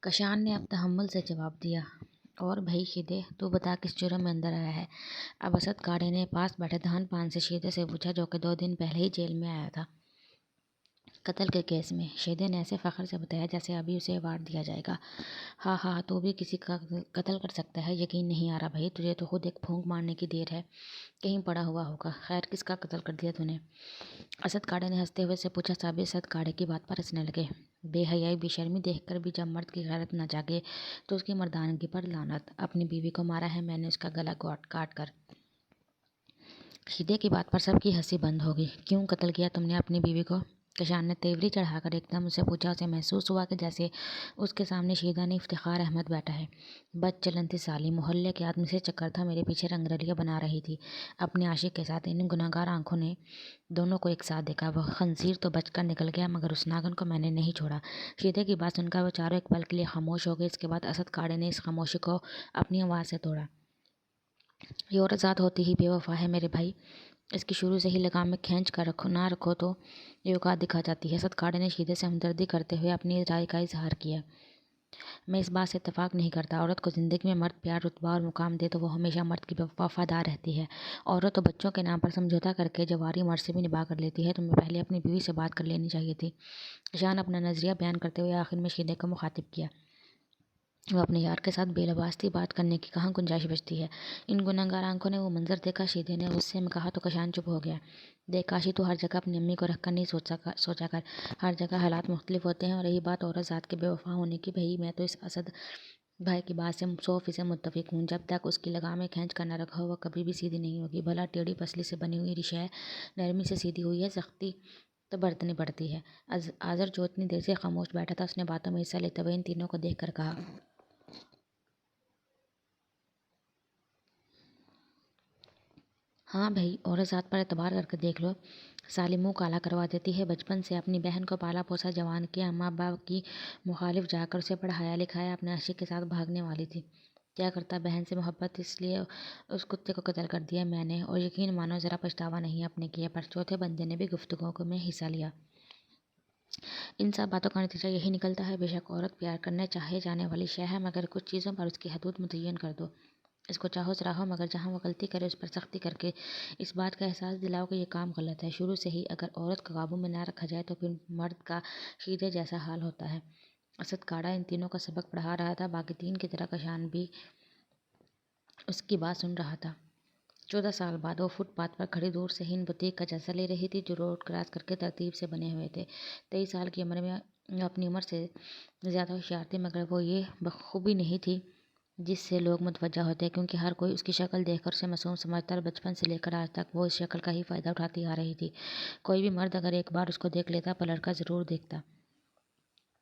کشان نے اب تحمل سے جواب دیا، اور بھائی شیدے، تو بتا کس جرم میں اندر آیا ہے؟ اب اسد کاڑے نے پاس بیٹھے دھان پان سے شیدے سے پوچھا، جو کہ 2 دن پہلے ہی جیل میں آیا تھا قتل کے کیس میں۔ شیدے نے ایسے فخر سے بتایا جیسے ابھی اسے ایوارڈ دیا جائے گا۔ ہاں ہاں، تو بھی کسی کا قتل کر سکتا ہے؟ یقین نہیں آ رہا بھائی، تجھے تو خود ایک پھونک مارنے کی دیر ہے، کہیں پڑا ہوا ہوگا۔ خیر، کس کا قتل کر دیا تو نے؟ اسد کاڑے نے ہنستے ہوئے سے پوچھا۔ سب اسد کاڑے کی بات پر ہنسنے لگے۔ بے حیائی بے شرمی دیکھ کر بھی جب مرد کی غیرت نہ جاگے تو اس کی مردانگی پر لعنت۔ اپنی بیوی کو مارا ہے میں نے، اس کا گلا کاٹ کر۔ شیدے کی بات پر سب کی ہنسی بند ہوگی۔ کیوں قتل کیا تم نے اپنی بیوی کو؟ کشان نے تیوری چڑھا کر ایک دم اسے پوچھا۔ اسے محسوس ہوا کہ جیسے اس کے سامنے شیدہ نے افتخار احمد بیٹھا ہے۔ بد چلن تھی سالی، محلے کے آدمی سے چکر تھا، میرے پیچھے رنگرلیاں بنا رہی تھی اپنے عاشق کے ساتھ۔ ان گنہگار آنکھوں نے دونوں کو ایک ساتھ دیکھا۔ وہ خنزیر تو بچ کر نکل گیا، مگر اس ناگن کو میں نے نہیں چھوڑا۔ شیدے کی بات سن کر وہ چاروں ایک پل کے لیے خاموش ہو گئے۔ اس کے بعد اسد کاڑے نے اس خاموشی کو اپنی آواز سے توڑا۔ یہ عورت ذات ہوتی ہی بے وفا ہے میرے بھائی، اس کی شروع سے ہی لگام میں کھینچ کر نہ رکھو تو یہ اوقات دکھا جاتی ہے۔ اسد کاڑے نے شیدے سے ہمدردی کرتے ہوئے اپنی رائے کا اظہار کیا۔ میں اس بات سے اتفاق نہیں کرتا۔ عورت کو زندگی میں مرد پیار، رتبہ اور مقام دے تو وہ ہمیشہ مرد کی وفادار رہتی ہے۔ عورت تو بچوں کے نام پر سمجھوتا کر کے جواری مرد سے بھی نباہ کر لیتی ہے۔ تمہیں پہلے اپنی بیوی سے بات کر لینی چاہیے تھی۔ کشان اپنا نظریہ بیان کرتے ہوئے آخر میں شیدے کو مخاطب کیا۔ وہ اپنے یار کے ساتھ بے لباس تھی، بات کرنے کی کہاں گنجائش بچتی ہے؟ ان گنہگار آنکھوں نے وہ منظر دیکھا۔ شیدے نے غصے میں کہا تو کشان چپ ہو گیا۔ دیکھ کاشی، تو ہر جگہ اپنی امی کو رکھ کر نہیں سوچا کر۔ ہر جگہ حالات مختلف ہوتے ہیں۔ اور رہی بات عورت ذات کے بے وفا ہونے کی، بھئی میں تو اس اسد بھائی کی بات سے 100% متفق ہوں۔ جب تک اس کی لگامیں کھینچ کر نہ رکھو وہ کبھی بھی سیدھی نہیں ہوگی۔ بھلا ٹیڑھی پسلی سے بنی ہوئی ریشہ نرمی سے سیدھی ہوئی ہے، سختی تو برتنی پڑتی ہے۔ آذر جو اتنی دیر سے خاموش بیٹھا تھا، اس نے باتوں میں حصہ لیتے ہوئے ان تینوں کو دیکھ کر کہا۔ ہاں بھائی، عورت ذات پر اعتبار کر کے دیکھ لو، سالی منہ کالا کروا دیتی ہے۔ بچپن سے اپنی بہن کو پالا پوسا، جوان کیا، اماں ابا کی مخالف جا کر اسے پڑھایا لکھایا، اپنے عاشق کے ساتھ بھاگنے والی تھی۔ کیا کرتا بہن سے محبت، اس لیے اس کتے کو قتل کر دیا میں نے، اور یقین مانو ذرا پچھتاوا نہیں اپنے کیے پر۔ چوتھے بندے نے بھی گفتگو میں حصہ لیا۔ ان سب باتوں کا نتیجہ یہی نکلتا ہے، بے شک عورت پیار کرنے چاہے جانے والی شے ہے، مگر کچھ چیزوں پر اس کی حدود متعین کر دو۔ اس کو چاہو سراہو، مگر جہاں وہ غلطی کرے اس پر سختی کر کے اس بات کا احساس دلاؤ کہ یہ کام غلط ہے۔ شروع سے ہی اگر عورت کو قابو میں نہ رکھا جائے تو پھر مرد کا شیدے جیسا حال ہوتا ہے۔ اسد کاڑا ان تینوں کا سبق پڑھا رہا تھا، باقی تین کی طرح کشان بھی اس کی بات سن رہا تھا۔ 14 سال بعد وہ فٹ پاتھ پر کھڑی دور سے ہند بوتیک کا جلسہ لے رہی تھی، جو روڈ کراس کر کے ترتیب سے بنے ہوئے تھے۔ 23 سال کی عمر میں اپنی عمر سے زیادہ ہوشیار تھی، مگر وہ یہ بخوبی نہیں تھی جس سے لوگ متوجہ ہوتے، کیونکہ ہر کوئی اس کی شکل دیکھ کر اسے معصوم سمجھتا، اور بچپن سے لے کر آج تک وہ اس شکل کا ہی فائدہ اٹھاتی آ رہی تھی۔ کوئی بھی مرد اگر ایک بار اس کو دیکھ لیتا پلٹ کر ضرور دیکھتا۔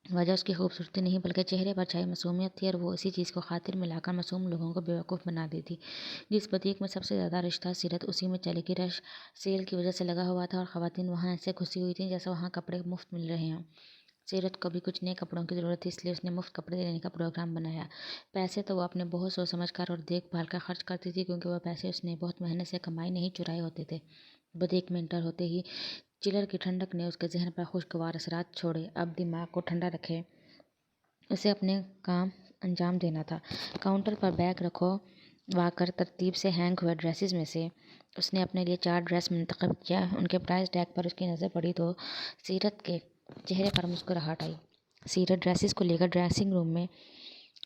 وجہ اس کی خوبصورتی نہیں بلکہ چہرے پر چھائی معصومیت تھی، اور وہ اسی چیز کو خاطر میں لا کر معصوم لوگوں کو بیوقوف بنا دیتی۔ جس بوتیک میں سب سے زیادہ رش تھا، سیرت اسی میں چلے گی۔ رش سیل کی وجہ سے لگا ہوا تھا، اور خواتین وہاں ایسے گھسی ہوئی تھیں جیسے وہاں کپڑے مفت مل رہے ہوں۔ سیرت کو بھی کچھ نئے کپڑوں کی ضرورت تھی، اس لیے اس نے مفت کپڑے لینے کا پروگرام بنایا۔ پیسے تو وہ اپنے بہت سوچ سمجھ کر اور دیکھ بھال کر خرچ کرتی تھی، کیونکہ وہ پیسے اس نے بہت محنت سے کمائے نہیں چرائے ہوتے تھے۔ بوتیک میں انٹر ہوتے ہی چلر کی ٹھنڈک نے اس کے ذہن پر خوشگوار اثرات چھوڑے۔ اب دماغ کو ٹھنڈا رکھے اسے اپنے کام انجام دینا تھا۔ کاؤنٹر پر بیگ رکھوا کر ترتیب سے ہینگ ہوئے ڈریسز میں سے اس نے اپنے لیے 4 ڈریس منتخب کیا۔ ان کے پرائس ٹیگ پر اس کی نظر پڑی تو سیرت کے چہرے پر مسکراہٹ آئی۔ سیرت ڈریسز کو لے کر ڈریسنگ روم میں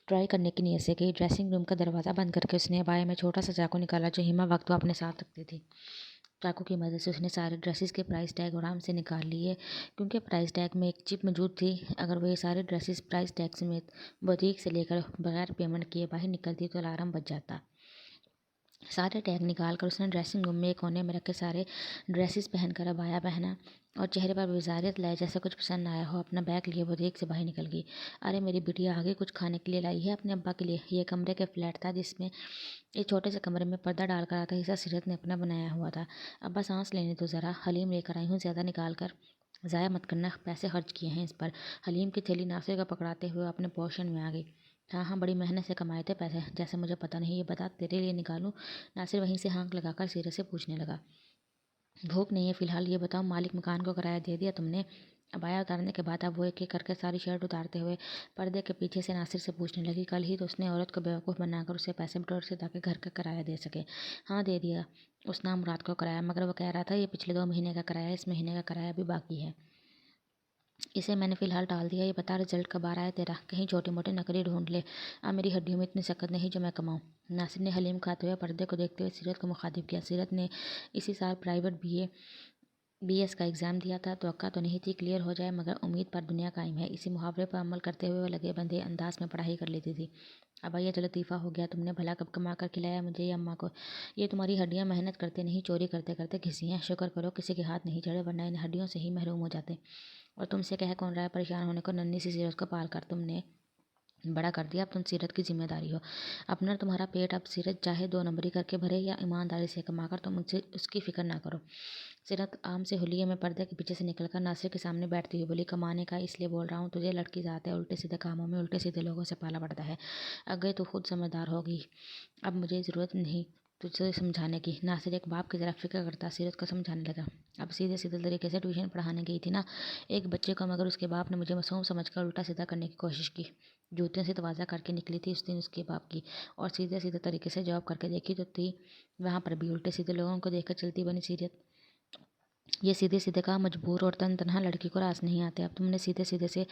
ٹرائی کرنے کی نیت سے گئی۔ ڈریسنگ روم کا دروازہ بند کر کے اس نے بائیں میں چھوٹا سا چاقو نکالا، جو ہیما وقت وہ اپنے ساتھ رکھتی تھی۔ چاقو کی مدد سے اس نے سارے ڈریسز کے پرائس ٹیگ آرام سے نکال لیے، کیونکہ پرائس ٹیگ میں ایک چپ موجود تھی۔ اگر وہ یہ سارے ڈریسز پرائس ٹیگ سمیت بوتیک سے لے کر بغیر پیمنٹ کیے باہر نکلتی تو الارم بج جاتا۔ سارے ٹیگ نکال کر اس نے ڈریسنگ روم میں ایک کونے میں رکھے سارے ڈریسز پہن کر عبایا پہنا، اور چہرے پر وزاریت لائے جیسے کچھ پسند نہ آیا ہو۔ اپنا بیگ لیے بوتیک سے باہر نکل گئی۔ ارے میری بٹیا آگے کچھ کھانے کے لیے لائی ہے اپنے ابا کے لیے؟ یہ کمرے کے فلیٹ تھا، جس میں اس چھوٹے سے کمرے میں پردہ ڈال کر آدھا حصہ سیرت نے اپنا بنایا ہوا تھا۔ ابا سانس لینے دو ذرا، حلیم لے کر آئی ہوں، زیادہ نکال کر ضائع مت کرنا، پیسے خرچ کیے ہیں اس پر۔ حلیم کی تھیلی ناصر کو پکڑاتے ہوئے اپنے پوشن میں آ گئی۔ ہاں ہاں، بڑی محنت سے کمائے تھے پیسے، جیسے مجھے پتہ نہیں، یہ بتا تیرے لیے نکالوں؟ ناصر وہیں سے ہانک لگا کر سیرت سے پوچھنے لگا۔ بھوک نہیں ہے فی الحال، یہ بتاؤ مالک مکان کو کرایہ دے دیا تم نے؟ ابایا اتارنے کے بعد اب وہ ایک ایک کر کے ساری شرٹ اتارتے ہوئے پردے کے پیچھے سے ناصر سے پوچھنے لگی، کل ہی تو اس نے عورت کو بیوقوف بنا کر اسے پیسے بٹور سے تاکہ گھر کا کرایہ دے سکے۔ ہاں دے دیا اس نام مراد کو کرایہ، مگر وہ کہہ رہا تھا یہ پچھلے 2 مہینے کا کرایہ، اس مہینے کا کرایہ بھی باقی ہے، اسے میں نے فی الحال ٹال دیا۔ یہ بتا رزلٹ کب آ رہا ہے تیرا؟ کہیں چھوٹی موٹی نوکری ڈھونڈ لے، اب میری ہڈیوں میں اتنی سکت نہیں جو میں کماؤں۔ ناصر نے حلیم کھاتے ہوئے پردے کو دیکھتے ہوئے سیرت کو مخاطب کیا۔ سیرت نے اسی سال پرائیویٹ بی ایس کا ایگزام دیا تھا، توقع تو نہیں تھی کلیئر ہو جائے، مگر امید پر دنیا قائم ہے، اسی محاورے پر عمل کرتے ہوئے وہ لگے بندھے انداز میں پڑھائی کر لیتی تھی۔ ابا یہ تو لطیفہ ہو گیا، تم نے بھلا کب کما کر کھلایا مجھے یا اماں کو؟ یہ تمہاری ہڈیاں محنت کرتے نہیں چوری کرتے کرتے گھسی ہیں، شکر کرو کسی کے ہاتھ نہیں چڑھے، ورنہ ان ہڈیوں سے ہی محروم ہو جاتے۔ اور تم سے کہہ کون رہا ہے پریشان ہونے کو، ننھی سی سیرت کو پال کر تم نے بڑا کر دیا، اب تم سیرت کی ذمہ داری ہو۔ اپنا تمہارا پیٹ اب سیرت چاہے 2 نمبری کر کے بھرے یا ایمانداری سے کما کر، تم اس کی فکر نہ کرو۔ سیرت عام سے حلیے میں پردے کے پیچھے سے نکل کر ناصر کے سامنے بیٹھتی ہوئی بولی، کمانے کا اس لیے بول رہا ہوں، تجھے لڑکی ذات ہے، الٹے سیدھے کاموں میں الٹے سیدھے لوگوں سے پالا پڑتا ہے، اگے تو خود سمجھدار ہوگی، اب مجھے ضرورت نہیں تجھے سمجھانے کی۔ ناصر ایک باپ کی طرح فکر کرتا سیرت کو سمجھانے لگا، اب سیدھے سیدھے طریقے سے ٹیوشن پڑھانے گئی تھی نا ایک بچے کو، مگر اس کے باپ نے مجھے معصوم سمجھ کر الٹا سیدھا کرنے کی کوشش کی، جوتیوں سے تواضع کر کے نکلی تھی اس دن اس کے باپ کی، اور سیدھے سیدھے طریقے سے جاب کر کے دیکھی تو تھی وہاں پر بھی الٹے سیدھے لوگوں کو دیکھ کر چلتی بنی سیرت۔ یہ سیدھے سیدھے کا مجبور اور تنہا لڑکی کو راس نہیں آتے، اب تم نے سیدھے سیدھے سے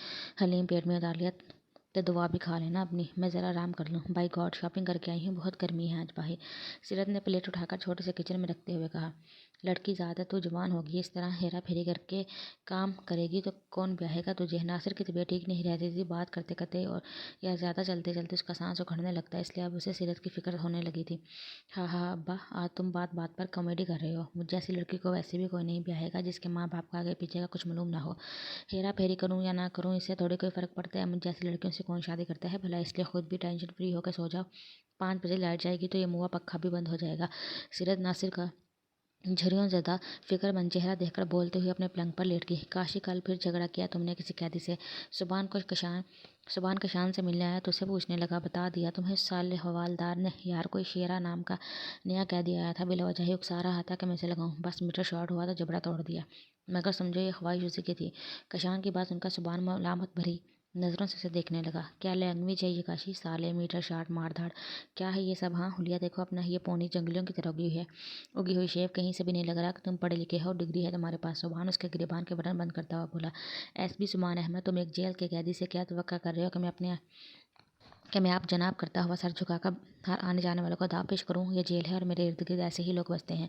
حلیم پیٹ میں اتار لیا تو دعا بھی کھا لینا اپنی، میں ذرا آرام کر لوں، بائی گاڈ شاپنگ کر کے آئی ہوں، بہت گرمی ہے آج باہر۔ سیرت نے پلیٹ اٹھا کر چھوٹے سے کچن میں رکھتے ہوئے کہا، لڑکی ذات ہے تو جوان ہوگی، اس طرح ہیرا پھیری کر کے کام کرے گی تو کون بیاہے گا تجھے؟ ناصر کی طبیعت ٹھیک نہیں رہتی تھی، بات کرتے کرتے اور یا زیادہ چلتے چلتے اس کا سانس اکھڑنے لگتا، اس لیے اب اسے سیرت کی فکر ہونے لگی تھی۔ ہاں ہاں ابا، آج تم بات بات پر کامیڈی کر رہے ہو، مجھ جیسی لڑکی کو ویسے بھی کوئی نہیں بیاہے گا جس کے ماں باپ کا آگے پیچھے کا کچھ معلوم نہ ہو، ہیرا پھیری کروں یا نہ کروں اس سے تھوڑی کوئی فرق پڑتا ہے، مجھ جیسی لڑکیوں سے کون شادی کرتا ہے بھلا، اس لیے خود بھی ٹینشن فری ہو کے سو جاؤ، 5 بجے لائٹ جائے گی تو یہ موا پکھا بھی بند ہو جائے گا۔ سیرت ناصر کا جھریوں زدہ فکر مند چہرہ دیکھ کر بولتے ہوئے اپنے پلنگ پر لیٹ گئی، کاشی کل پھر جھگڑا کیا تم نے کسی قیدی سے؟ صبان کشان سے ملنے آیا تو اسے پوچھنے لگا، بتا دیا تمہیں اس سال حوالدار نے، یار کوئی شیرا نام کا نیا قیدی آیا تھا، بلا وجہ ہی اکسا رہا تھا کہ میں اسے لگاؤں، بس میٹر شارٹ ہوا تو جبڑا توڑ دیا، مگر سمجھو یہ خواہش اسی کی تھی۔ کشان کی بات سن کر صبان ملامت بھری نظروں سے اسے دیکھنے لگا، کیا لینگویج ہے یہ کاشی، سالے میٹر شارٹ مار دھاڑ کیا ہے یہ سب؟ ہاں حلیہ دیکھو اپنا، یہ پونی جنگلیوں کی طرح اگی ہوئی شیف، کہیں سے بھی نہیں لگ رہا کہ تم پڑھے لکھے ہو، ڈگری ہے تمہارے پاس۔ صبان اس کے گریبان کے بٹن بند کرتا ہوا بولا، ایس پی سبحان احمد، تم ایک جیل کے قیدی سے کیا توقع کر رہے ہو کہ میں آپ جناب کرتا ہوا سر جھکا کر ہر آنے جانے والوں کو داو پیش کروں؟ یہ جیل ہے اور میرے ارد گرد ایسے ہی لوگ بستے ہیں۔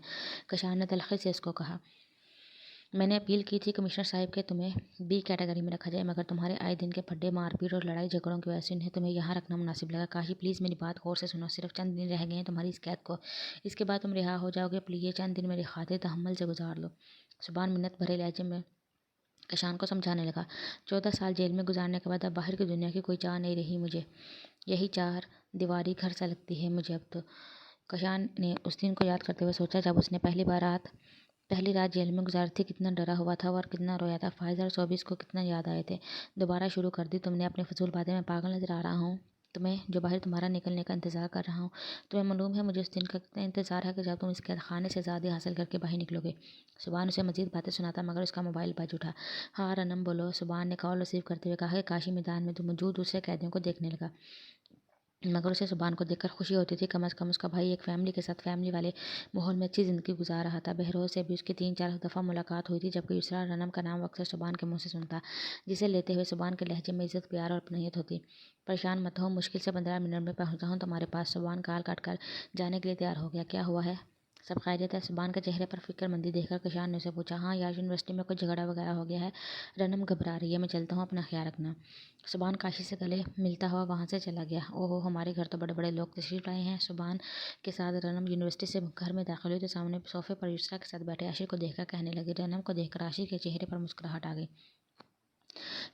کشان نے تلخی سے اس کو کہا، میں نے اپیل کی تھی کمشنر صاحب کہ تمہیں بی کیٹیگری میں رکھا جائے، مگر تمہارے آئے دن کے پھڈے مار پیٹ اور لڑائی جھگڑوں کی وجہ سے انہیں تمہیں یہاں رکھنا مناسب لگا۔ کاشی پلیز میری بات غور سے سنو، صرف چند دن رہ گئے ہیں تمہاری اس قید کو، اس کے بعد تم رہا ہو جاؤ گے، پلیز یہ چند دن میری خاطر تحمل سے گزار لو۔ صبان منت بھرے لہجے میں کشان کو سمجھانے لگا، 14 سال جیل میں گزارنے کے بعد اب باہر کی دنیا کی کوئی چاہ نہیں رہی مجھے، یہی 4 دیواری گھر سا لگتی ہے مجھے اب تو۔ کشان نے اس دن کو یاد کرتے ہوئے سوچا جب اس نے پہلی رات جیل میں گزاری تھی، کتنا ڈرا ہوا تھا اور کتنا رویا تھا، فائز اور صوبی اس کو کتنا یاد آئے تھے۔ دوبارہ شروع کر دی تم نے اپنی فضول باتیں، میں پاگل نظر آ رہا ہوں تمہیں جو باہر تمہارا نکلنے کا انتظار کر رہا ہوں؟ تمہیں معلوم ہے مجھے اس دن کا کتنا انتظار ہے کہ جب تم اس قید خانے سے آزادی حاصل کر کے باہر نکلو گے۔ صبان اسے مزید باتیں سناتا مگر اس کا موبائل بج اٹھا۔ ہاں رنم بولو، صبان نے کال ریسیو کرتے ہوئے کہا کہ کاشی میدان میں موجود دوسرے قیدیوں کو دیکھنے لگا، مگر اسے صبان کو دیکھ کر خوشی ہوتی تھی، کم از کم اس کا بھائی ایک فیملی کے ساتھ فیملی والے ماحول میں اچھی زندگی گزار رہا تھا۔ بہروز سے بھی اس کی 3-4 دفعہ ملاقات ہوئی تھی، جبکہ یسریٰ رنم کا نام اکثر صبان کے منہ سے سنتا، جسے لیتے ہوئے صبان کے لہجے میں عزت، پیار اور اپنیت ہوتی۔ پریشان مت ہو، مشکل سے 15 منٹ میں پہنچتا ہوں تمہارے پاس۔ صبان کال کاٹ کر جانے کے لیے تیار ہو گیا۔ کیا ہوا ہے؟ سب خیریت ہے؟ صبان کے چہرے پر فکر مندی دیکھ کر کشان نے اسے پوچھا۔ ہاں یار، یونیورسٹی میں کچھ جھگڑا وغیرہ ہو گیا ہے، رنم گھبرا رہی ہے، میں چلتا ہوں، اپنا خیال رکھنا۔ صبان کاشی سے گلے ملتا ہوا وہاں سے چلا گیا۔ اوہو، ہمارے گھر تو بڑے بڑے لوگ تشریف لائے ہیں۔ صبان کے ساتھ رنم یونیورسٹی سے گھر میں داخل ہوئی تو سامنے صوفے پر یسریٰ کے ساتھ بیٹھے عاشر کو دیکھ کر کہنے لگی۔ رنم کو دیکھ کر عاشر کے چہرے پر مسکراہٹ آ گئی۔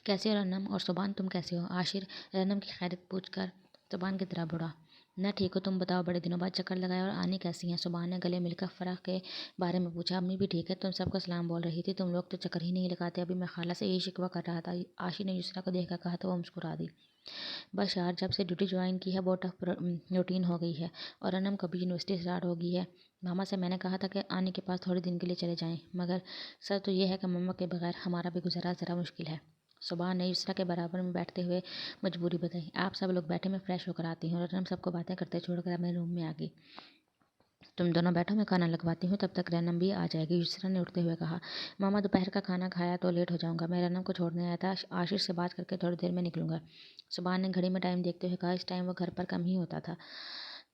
کیسے ہو رنم؟ اور صبان تم کیسے ہو؟ عاشر رنم کی خیریت پوچھ کر صبان کی طرح بڑھا۔ میں ٹھیک ہوں، تم بتاؤ، بڑے دنوں بعد چکر لگایا، اور آنی کیسی ہیں؟ صبان نے گلے مل کر فرح کے بارے میں پوچھا۔ امی بھی ٹھیک ہے، تم سب کو سلام بول رہی تھی، تم لوگ تو چکر ہی نہیں لگاتے، ابھی میں خالہ سے یہی شکوہ کر رہا تھا، عاشر نے یسریٰ کو دیکھ کر کہا تو وہ مسکرا دی۔ बस यार, जब से ड्यूटी ज्वाइन की है वो टफ रूटीन हो गई है और अनम को भी यूनिवर्सिटी स्टार्ट हो गई है। मामा से मैंने कहा था कि आने के पास थोड़े दिन के लिए चले जाएं, मगर सच तो ये है कि मम्मा के बगैर हमारा भी गुजारा ज़रा मुश्किल है। सुबह ने यूसरा के बराबर में बैठते हुए मजबूरी बताई। आप सब लोग बैठे, मैं फ्रेश होकर आती हूँ। और अनम सबको बातें करते छोड़कर अपने रूम में आ गई। तुम दोनों बैठो, मैं खाना लगवाती हूँ, तब तक रैनम भी आ जाएगी, यूसरा ने उठते हुए कहा। मामा दोपहर का खाना खाया तो लेट हो जाऊंगा, मैं रैनम को छोड़ने आया था, आशीष से बात करके थोड़ी देर में निकलूंगा। सुबह ने घड़ी में टाइम देखते हुए कहा। इस टाइम वो घर पर कम ही होता था।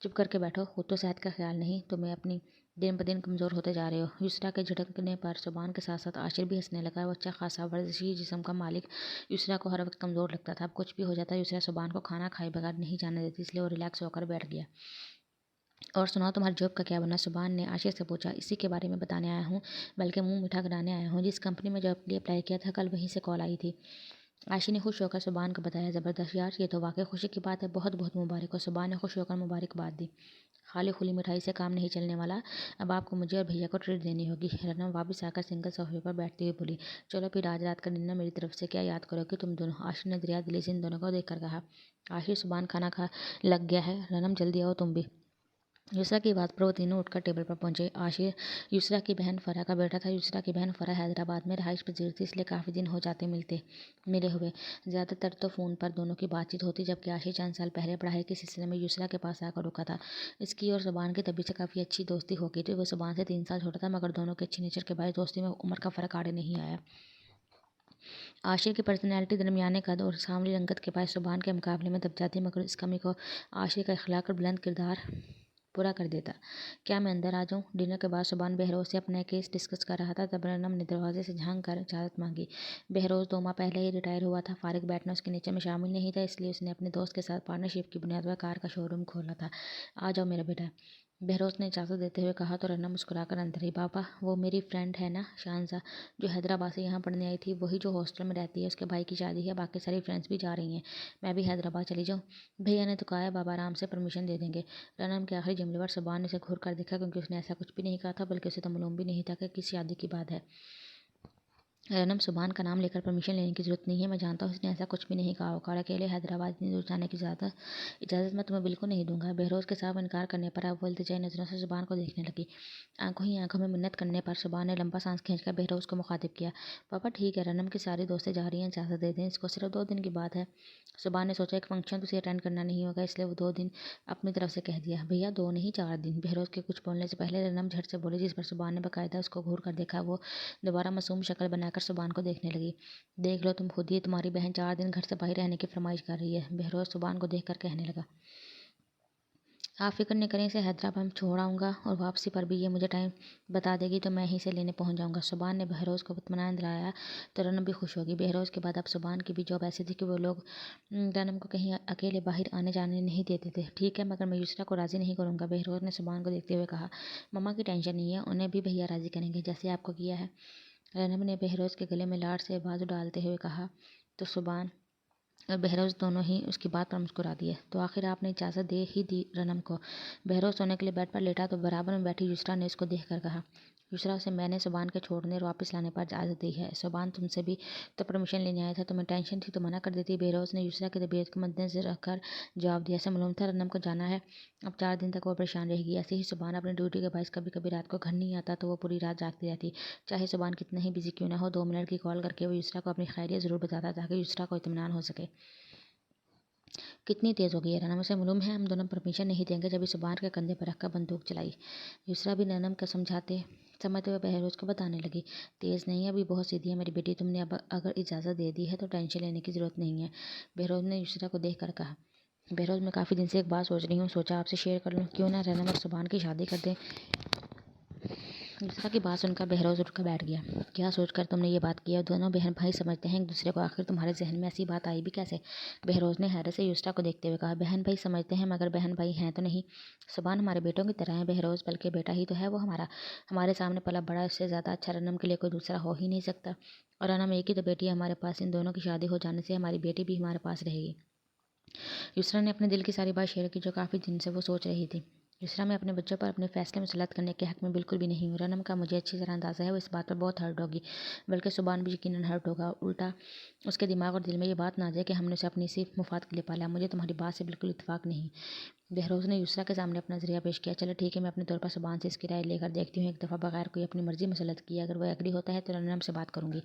चुप करके बैठो, खुद तो सेहत का ख्याल नहीं, तुम्हें अपनी दिन ब दिन कमज़ोर होते जा रहे हो। यूसरा के झिड़कने पर सुबान के साथ साथ आशिर भी हंसने लगा। वो अच्छा खासा वर्जिशी जिस्म का मालिक यूसरा को हर वक्त कमज़ोर लगता था। अब कुछ भी हो जाता यूसरा सुबान को खाना खाए बगैर नहीं जाने देती, इसलिए वो रिलैक्स होकर बैठ गया। और सुनाओ, तुम्हारी जॉब का क्या बना? सुबान ने आशिर से पूछा। इसी के बारे में बताने आया हूँ, बल्कि मुंह मीठा कराने आया हूँ। जिस कंपनी में जॉब के लिए अप्लाई किया था, कल वहीं से कॉल आई थी। आशी ने खुश होकर सुबान को बताया। ज़बरदस्त यार, ये तो वाकई खुशी की बात है, बहुत बहुत मुबारक हो। सुबान ने खुश होकर मुबारकबाद दी। खाली खुली मिठाई से काम नहीं चलने वाला, अब आपको मुझे और भैया को ट्रीट देनी होगी। रनम वापस आकर सिंगल सोफे पर बैठती हुई बोली। चलो फिर आज रात का डिनर मेरी तरफ से क्या याद करोगे तुम दोनों? आशी ने दरिया दिली से इन दोनों को देखकर कहा। आशी, सुबान खाना खा लग गया है, रनम जल्दी आओ तुम भी। यूसरा की बात पर वो तीनों उठकर टेबल पर पहुंचे। आशिर यूसरा की बहन फरा का बेटा था। यूसरा की बहन फरा हैदराबाद में रहाइश पजीर थी, इसलिए काफ़ी दिन हो जाते मिले हुए। ज़्यादातर तो फ़ोन पर दोनों की बातचीत होती, जबकि आशिर चंद साल पहले पढ़ाई के सिलसिले में यूसरा के पास आकर रुका था। इसकी और सुबान की तभी से काफ़ी अच्छी दोस्ती हो गई थी। वो सुबान से 3 साल छोटा था, मगर दोनों के अच्छी नेचर के बायस दोस्ती में उम्र का फ़र्क आड़े नहीं आया। आशिर की पर्सनैलिटी दरमियाने कद और सांवली रंगत के बायस सुबान के मुकाबले में दब जाती, मगर इस कमी को आशिर का इखलाक और बुलंद किरदार पूरा कर देता। क्या मैं अंदर आ जाऊं? डिनर के बाद सुबान बहरोज से अपना केस डिस्कस कर रहा था, तब रनम ने दरवाजे से झांक कर इजाज़त मांगी। बहरोज 2 माह पहले ही रिटायर हुआ था। फारिग बैठना उसके नेचर में शामिल नहीं था, इसलिए उसने अपने दोस्त के साथ पार्टनरशिप की बुनियाद पर कार का शोरूम खोला था। आ जाओ मेरा बेटा, बहरोज ने इजाज़त देते हुए कहा तो रन्ना मुस्कुराकर अंदर ही। पापा, वो मेरी फ्रेंड है ना शानजा, जो हैदराबाद से यहाँ पढ़ने आई थी, वही जो हॉस्टल में रहती है। उसके भाई की शादी है, बाकी सारी फ्रेंड्स भी जा रही हैं। मैं भी हैदराबाद चली जाऊँ? भैया ने तो कहा है, बाबा आराम से परमिशन दे देंगे। रनम के आखिरी जुमले पर सुबान ने उसे घूर कर देखा, क्योंकि उसने ऐसा कुछ भी नहीं कहा था, बल्कि उसे तो मालूम भी नहीं था कि किस शादी की बात है। रनम, सुबान का नाम लेकर परमिशन लेने की जरूरत नहीं है, मैं जानता हूँ उसने ऐसा कुछ भी नहीं कहा होगा, और अकेले हैदराबाद इतनी दूर जाने की इजाज़त मैं तुम्हें बिल्कुल नहीं दूंगा। बहरोज के साफ इनकार करने पर अब वो इल्तिजाई नज़रों से सुबान को देखने लगी। आंखों ही आंखों में मिन्नत करने पर सुबान ने लंबा सांस खींचकर बहरोज को मुखातिब किया। पापा ठीक है, रनम की सारी दोस्तें जा रही हैं, इजाज़त दे दें, इसको सिर्फ 2 दिन की बात है। सुबान ने सोचा एक फंक्शन तो उसे अटेंड करना नहीं होगा, इसलिए वो 2 दिन अपनी तरफ से कह दिया। भैया 2 नहीं 4 दिन। बहरोज के कुछ बोलने से पहले रनम झट से बोली, जिस पर सुबान ने बाकायदा उसको घूर कर देखा। वो दोबारा मासूम शक्ल बनाकर सुबान को देखने लगी। देख लो तुम खुद ही, तुम्हारी बहन 4 दिन घर से बाहर रहने की फरमाइश कर रही है। बहरोज सुबान को देखकर कहने लगा। आप फिक्र न करें, इसे हैदराबाद में छोड़ आऊँगा, और वापसी पर भी ये मुझे टाइम बता देगी तो मैं ही से लेने पहुँच जाऊँगा। सुबान ने बहरोज को इत्मीनान दिलाया तो रनम भी खुश होगी। बहरोज के बाद अब सुबान की भी जॉब ऐसी थी कि वो लोग रनम को कहीं अकेले बाहर आने जाने नहीं देते थे। ठीक है, मगर मैं यूसरा को राज़ी नहीं करूँगा, बहरोज ने सुबान को देखते हुए कहा। मम्मा की टेंशन नहीं है, उन्हें भी भैया राज़ी करेंगे, जैसे आपको किया है। रनम ने बहरोज के गले में लाड से बाजू डालते हुए कहा। तो सुबान और बहरोज दोनों ही उसकी बात पर मुस्कुरा दिए। तो आखिर आपने इजाज़त दे ही दी रनम को। बहरोज सोने के लिए बेड पर लेटा तो बराबर में बैठी युसरा ने उसको देख कर कहा। युसरा से मैंने सुबान के छोड़ने और वापस लाने पर इजाज़त दी है। सुबान तुमसे भी तो परमिशन लेने आया था, तुम्हें टेंशन थी तो मना कर देती। बहरोज ने युसरा की तबीयत को मद्देनजर रखकर जवाब दिया। ऐसा मालूम था रनम को जाना है, अब 4 दिन तक वो परेशान रहेगी। ऐसे ही सुबान अपनी ड्यूटी के बायस कभी कभी रात को घर नहीं आता तो वो पूरी रात जागती रहती। चाहे सुबान कितना ही बिजी क्यों ना हो, 2 मिनट की कॉल करके वो युसरा को अपनी खैरियत ज़रूर बताता, ताकि युसरा को इत्मीनान हो सके। कितनी तेज़ हो गई है रनम, उसे मालूम है हम दोनों परमिशन नहीं देंगे। जब इस सुबान के कंधे पर रखकर बंदूक चलाई। यूसरा भी रनम का समझते हुए बहरोज को बताने लगी। तेज़ नहीं है, अभी बहुत सीधी है मेरी बेटी, तुमने अब अगर इजाज़त दे दी है तो टेंशन लेने की ज़रूरत नहीं है, बहरोज ने यूसरा को देख कर कहा। बहरोज, मैं काफ़ी दिन से एक बात सोच रही हूँ, सोचा आपसे शेयर कर लूँ, क्यों ना रनम और सुबान की शादी कर दें। यूसरा की बात सुनकर बहरोज उठकर बैठ गया। क्या सोचकर तुमने ये बात की है? दोनों बहन भाई समझते हैं एक दूसरे को, आखिर तुम्हारे जहन में ऐसी बात आई भी कैसे? बहरोज ने हैरत से यूसरा को देखते हुए कहा। बहन भाई समझते हैं, मगर बहन भाई हैं तो नहीं। सुबान हमारे बेटों की तरह है बहरोज, बल्कि बेटा ही तो है वो हमारा, हमारे सामने पला बड़ा, इससे ज़्यादा अच्छा रनम के लिए कोई दूसरा हो ही नहीं सकता। और रनम एक ही तो बेटी है हमारे पास, इन दोनों की शादी हो जाने से हमारी बेटी भी हमारे पास रहेगी। यूसरा ने अपने दिल की सारी बात शेयर की, जो काफ़ी दिन से वो सोच रही थी। यusra मैं अपने बच्चों पर अपने फैसले मुसलत करने के हक में बिल्कुल भी नहीं हूँ। रनम का मुझे अच्छी तरह अंदाज़ा है वो इस बात पर बहुत हर्ट होगी, बल्कि सुबान भी यकीनन हर्ट होगा। उल्टा उसके दिमाग और दिल में ये बात ना आ जाए कि हमने उसे अपनी इसी मुफाद के लिए पाला। मुझे तुम्हारी बात से बिल्कुल इत्तेफाक नहीं। बहरोज़ ने युसरा के सामने अपना नज़रिया पेश किया। चलो ठीक है, मैं अपने तौर पर सुबान से इसकी राय लेकर देखती हूँ, एक दफ़ा बगैर कोई अपनी मर्जी मुसलत किए। अगर वह एग्री होता है तो रनम से बात करूँगी।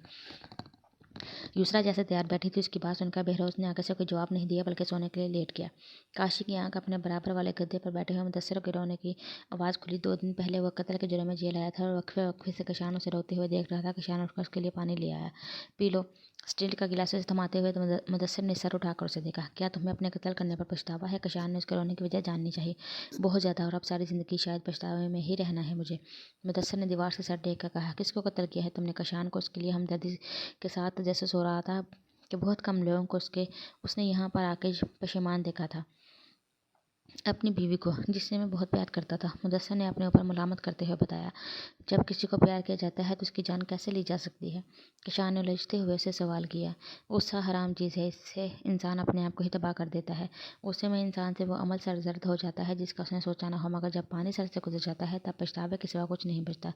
युसरा जैसे तैयार बैठी थी उसकी बात सुनकर बहरोज़ ने आगे से कोई जवाब नहीं दिया, बल्कि सोने के लिए लेट गया। काशी की आंख अपने बराबर वाले गद्दे पर बैठे हुए मुदस्सिर के रोने की आवाज़ खुली। 2 दिन पहले वह कत्ल के जुर्म में जेल आया था और वक्फे वक्फे से कशान उसे रोते हुए देख रहा था। कशान उठकर उसके लिए पानी ले आया। P low. स्टील का गिलास उसे थमाते हुए मुदस्सिर ने सर उठाकर उसे देखा। क्या तुम्हें अपने कत्ल करने पर पछतावा है? कशान ने उसके रोने की वजह जाननी चाहिए। बहुत ज़्यादा, और अब सारी ज़िंदगी शायद पछतावे में ही रहना है मुझे। मुदस्सिर ने दीवार से सर टेक कर कहा। किसको कत्ल किया है तुमने? कशान को उसके लिए हमदर्दी के साथ जैसे सो रहा था कि बहुत कम लोगों को उसने यहाँ पर आके पशेमान देखा था। अपनी बीवी को, जिससे मैं बहुत प्यार करता था, मुदस्सिर ने अपने ऊपर मलामत करते हुए बताया। जब किसी को प्यार किया जाता है तो उसकी जान कैसे ली जा सकती है? कशान ने उलझते हुए उसे सवाल किया। गुस्सा हराम चीज़ है, इससे इंसान अपने आप को ही तबाह कर देता है। गुस्से में इंसान से वो अमल सरजर्द हो जाता है जिसका उसने सोचा ना हो, मगर जब पानी सर से गुजर जाता है तब पछतावे के सिवा कुछ नहीं बचता।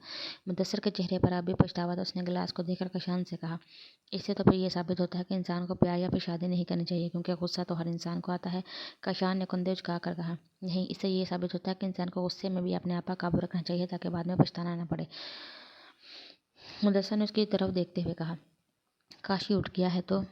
मुदस्सिर के चेहरे पर अब भी पछतावा था। उसने गिलास को देखकर कशान से कहा। इससे तो फिर ये साबित होता है कि इंसान को प्यार या फिर शादी नहीं करनी चाहिए, क्योंकि गुस्सा तो हर इंसान को आता है। कशान ने कुंदे उचका कर कहा। नहीं, इससे ये साबित होता है कि इंसान को गुस्से में भी अपने आप पर काबू रखना चाहिए, ताकि बाद में पछताना न पड़े। मुदस्सिर ने उसकी तरफ देखते हुए कहा। काशी उठ गया है तो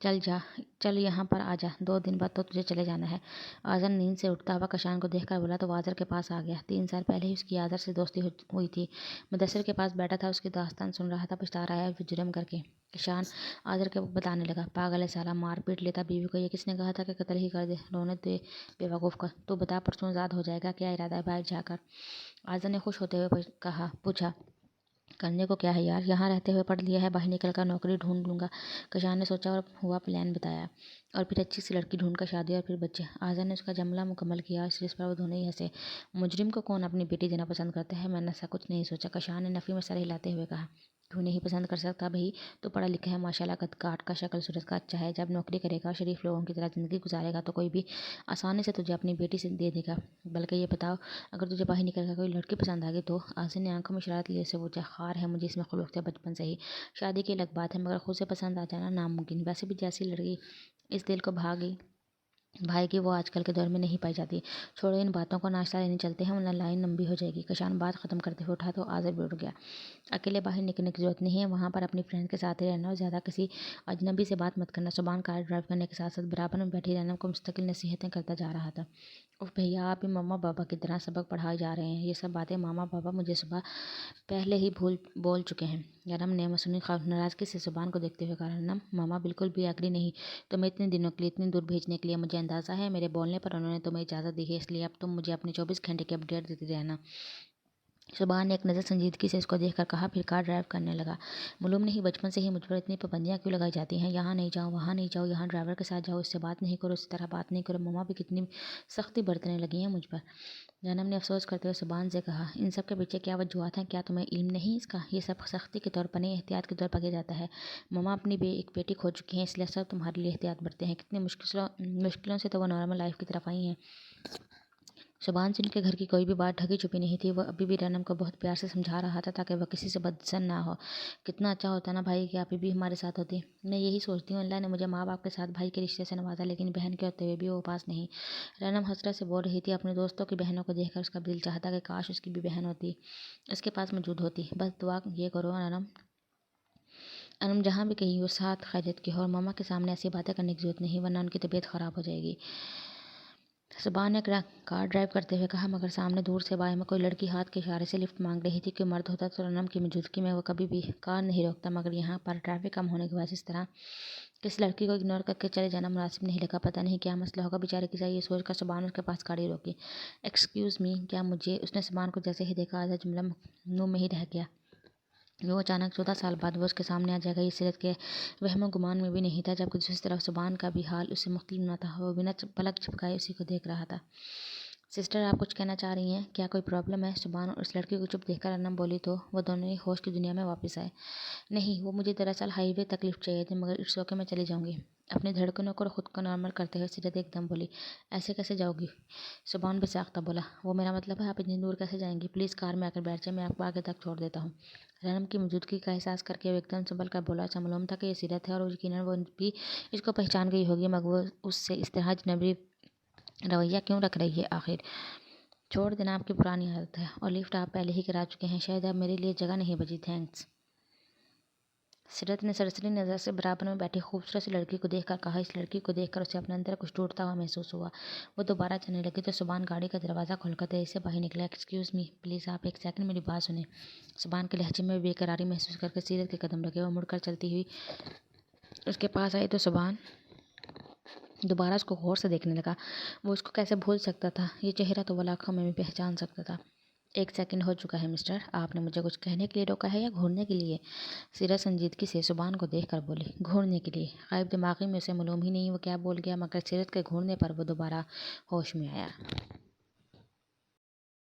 चल यहाँ पर आ जा। 2 दिन बाद तो तुझे चले जाना है। आज़र नींद से उठता हुआ कशान को देखकर बोला तो आज़र के पास आ गया। 3 साल पहले ही उसकी आज़र से दोस्ती हुई थी। मुदस्सिर के पास बैठा था, उसकी दास्तान सुन रहा था। पछता रहा है जुर्म करके। कशान आज़र के बताने लगा। पागल है साला, मार पीट लेता बीवी को। ये किसने कहा था कि कत्ल ही कर दे? रोने दे बेवकूफ़ का। तू बता, परसों आज़ाद हो जाएगा। क्या इरादा है बाहर जाकर? आज़र ने खुश होते हुए पूछा। करने को क्या है यार, यहाँ रहते हुए पढ़ लिया है, बाहर निकल कर नौकरी ढूंढ लूँगा। कशान ने सोचा और हुआ प्लान बताया। और फिर अच्छी सी लड़की ढूंढ कर शादी और फिर बच्चे। आज़र ने उसका जुमला मुकम्मल किया। इस पर वो दोनों ही हंसे। मुजरिम को कौन अपनी बेटी देना पसंद करता है? मैंने ऐसा कुछ नहीं सोचा। कशान ने नफ़ी में सर हिलाते हुए कहा। क्यों नहीं पसंद कर सकता भाई? तो पढ़ा लिखा है माशाल्लाह, कद काट का, शक्ल सूरत का अच्छा है। जब नौकरी करेगा, शरीफ लोगों की तरह ज़िंदगी गुजारेगा तो कोई भी आसानी से तुझे अपनी बेटी से दे देगा। बल्कि ये बताओ, अगर तुझे बाहर निकल कर कोई लड़की पसंद आ गई तो? आज़र ने आंखों में शरारत लिए से पूछा। ख़ार है मुझे इसमें खुलूक से बचपन से ही। शादी की अलग बात है, मगर खुद से पसंद आ जाना नामुमकिन। वैसे भी जैसी लड़की इस दिल को भाई की वो आजकल के दौर में नहीं पाई जाती। छोड़ो इन बातों को, नाश्ता लेने चलते हैं, वरना लाइन लंबी हो जाएगी। कशान बात ख़त्म करते हुए उठा तो आज़र भी उठ गया। अकेले बाहर निकलने की ज़रूरत नहीं है, वहाँ पर अपनी फ्रेंड के साथ ही रहना और ज़्यादा किसी अजनबी से बात मत करना। सुबान कार ड्राइव करने के साथ साथ बराबर में बैठी रहना को मुस्तकिल नसीहतें करता जा रहा था। उफ भैया, आप ही मामा बाबा की तरह सबक पढ़ाए जा रहे हैं। ये सब बातें मामा बाबा मुझे सुबह पहले ही बोल चुके हैं। रनम ने मासूमी नाराज़गी से सुबान को देखते हुए कहा। रनम, मामा बिल्कुल भी एग्री नहीं तुम्हें इतने दिनों के लिए इतनी दूर भेजने के लिए। मुझे अंदाज़ा है मेरे बोलने पर उन्होंने तुम्हें इजाज़त दी है, इसलिए अब तुम मुझे अपने 24 घंटे की अपडेट देती रहना। सुबान ने एक नज़र संजीदगी से इसको देखकर कहा, फिर कार ड्राइव करने लगा। मालूम नहीं बचपन से ही मुझ पर इतनी पाबंदियाँ क्यों लगाई जाती हैं। यहाँ नहीं जाओ, वहाँ नहीं जाओ, यहाँ ड्राइवर के साथ जाओ, इससे बात नहीं करो, इस तरह बात नहीं करो। मम्मा भी कितनी सख्ती बरतने लगी हैं मुझ पर। जन्म ने अफसोस करते हुए सुबान से कहा। इन सब के पीछे क्या वजूहत हैं? क्या तुम्हें इल्म नहीं इसका? ये सब सख्ती के तौर पर नहीं, एहतियात के तौर पर किया जाता है। मम्मा अपनी एक बेटी खो चुकी हैं, इसलिए सब तुम्हारे लिए एहतियात बरते हैं। कितनी मुश्किलों से तो वो नॉर्मल लाइफ की तरफ आई हैं। सुबान सिंह के घर की कोई भी बात ढकी छुपी नहीं थी। वह अभी भी रनम को बहुत प्यार से समझा रहा था, ताकि वह किसी से बदसन ना हो। कितना अच्छा होता ना भाई कि आप भी हमारे साथ होती। मैं यही सोचती हूँ, अल्लाह ने मुझे माँ बाप के साथ भाई के रिश्ते से नवाजा, लेकिन बहन के होते हुए भी वो पास नहीं। रनम हसरत से बोल रही थी। अपने दोस्तों की बहनों को देखकर उसका दिल चाहता कि काश उसकी भी बहन होती, उसके पास मौजूद होती। बस दुआ ये करो अनम जहाँ भी कहीं वो साथ खैरियत की हो, और मामा के सामने ऐसी बातें करने की जरूरत नहीं, वरना उनकी तबीयत ख़राब हो जाएगी। सुबान ने कार ड्राइव करते हुए कहा। मगर सामने दूर से बाएं में कोई लड़की हाथ के इशारे से लिफ्ट मांग रही थी। कोई मर्द होता तो रनम की मौजूदगी में वो कभी भी कार नहीं रोकता, मगर यहाँ पर ट्रैफिक कम होने की वजह से इस तरह किस लड़की को इग्नोर करके चले जाना मुनासिब नहीं लगा। पता नहीं क्या मसला होगा बेचारे की, ये सोच कर सुबान उसके पास गाड़ी रोकी। एक्सक्यूज़ मी, क्या मुझे? उसने सुबान को जैसे ही देखा, आधा जुमला मुंह में ही रह गया। वो अचानक 14 साल बाद वो उसके सामने आ जाएगा, ये सीरत के वहमो गुमान में भी नहीं था। जबकि दूसरी तरफ सुबान का भी हाल उससे मुख्तलिफ न था। वो बिना पलक झपकाए उसी को देख रहा था। सिस्टर, आप कुछ कहना चाह रही हैं? क्या कोई प्रॉब्लम है? सुभान उस लड़की को चुप देखकर अनम बोली तो वो दोनों ही होश की दुनिया में वापस आए। नहीं, वो मुझे दरअसल हाईवे तक लिफ्ट चाहिए थी, मगर इट्स ओके, मैं चली जाऊंगी। अपनी धड़कनों को और खुद को नॉर्मल करते हुए सीरत एकदम बोली, ऐसे कैसे जाओगी? सुभान बेसाख्ता बोला, वो मेरा मतलब है, आप इतनी दूर कैसे जाएंगी? प्लीज़ कार में आकर बैठ जाए, मैं आपको आगे तक छोड़ देता हूँ। रनम की मौजूदगी का एहसास करके वो एकदम संभल कर बोला, अच्छा मालूम था कि ये सीरत है और यकीनन वो भी इसको पहचान गई होगी, मगर वो उससे इस तरह अजनबी रवैया क्यों रख रही है आखिर? छोड़ देना, आपकी पुरानी आदत है, और लिफ्ट आप पहले ही करा चुके हैं, शायद अब मेरे लिए जगह नहीं बची। थैंक्स। सीरत ने सरसरी नज़र से बराबर में बैठी खूबसूरत सी लड़की को देखकर कहा। इस लड़की को देखकर उसे अपने अंदर कुछ टूटता हुआ महसूस हुआ। वो दोबारा चलने लगी तो सुभान गाड़ी का दरवाज़ा खोलकर तेजी से बाहर निकला। एक्सक्यूज़ मी, प्लीज़ आप एक सेकंड मेरी बात सुने। सुभान के लहजे में बेकरारी महसूस करके सीरत के कदम लगे। वो मुड़कर चलती हुई उसके पास आई तो सुभान दोबारा उसको गौर से देखने लगा। वो उसको कैसे भूल सकता था? ये चेहरा तो वो लाखों में भी पहचान सकता था। एक सेकंड हो चुका है मिस्टर, आपने मुझे कुछ कहने के लिए रोका है या घूरने के लिए? सीरत संजीदगी से सुभान को देखकर बोली, घूरने के लिए। गायब दिमागी में उसे मालूम ही नहीं वो क्या बोल गया, मगर सीरत के घूरने पर वो दोबारा होश में आया।